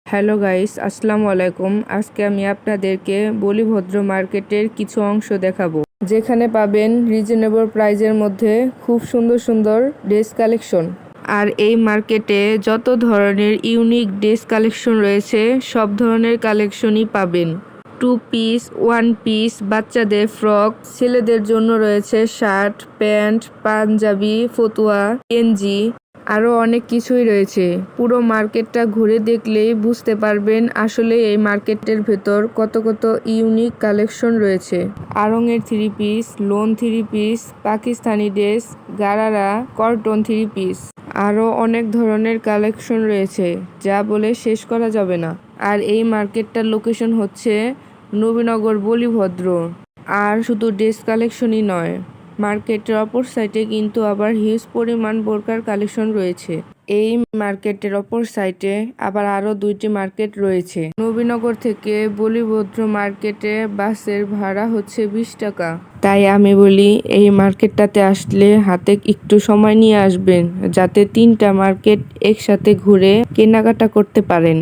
Hello guys, আসসালামু আলাইকুম। আজকে আমি আপনাদেরকে বলিভদ্র মার্কেটের কিছু অংশ দেখাবো, যেখানে পাবেন রিজনেবল প্রাইজের মধ্যে খুব সুন্দর সুন্দর ড্রেস কালেকশন। আর এই মার্কেটে যত ধরনের ইউনিক ড্রেস কালেকশন রয়েছে সব ধরনের কালেকশনই পাবেন। 2 পিস, 1 পিস, বাচ্চাদের ফ্রক, ছেলেদের জন্য রয়েছে শার্ট, প্যান্ট, পাঞ্জাবি, ফতুয়া, গেঞ্জি, আরও অনেক কিছুই রয়েছে। পুরো মার্কেটটা ঘুরে দেখলেই বুঝতে পারবেন আসলে এই মার্কেটের ভেতর কত কত ইউনিক কালেকশন রয়েছে। আড়ংয়ের 3 piece, loan 3 piece, Pakistani dress, gharara, cotton 3 piece, আরও অনেক ধরনের কালেকশন রয়েছে যা বলে শেষ করা যাবে না। আর এই মার্কেটটার লোকেশন হচ্ছে নবীনগর বলিভদ্র। আর শুধু ড্রেস কালেকশনই নয়, মার্কেটের অপর সাইডে কিন্তু আবার হিউজ পরিমাণ বোরকার কালেকশন রয়েছে। এই মার্কেটের অপর সাইডে আবার আরও 2টি মার্কেট রয়েছে। নবীনগর থেকে বলিভদ্র মার্কেটে বাসের ভাড়া হচ্ছে 20 টাকা। তাই আমি বলি এই মার্কেটটাতে আসলে হাতে একটু সময় নিয়ে আসবেন, যাতে 3টা মার্কেট একসাথে ঘুরে কেনাকাটা করতে পারেন।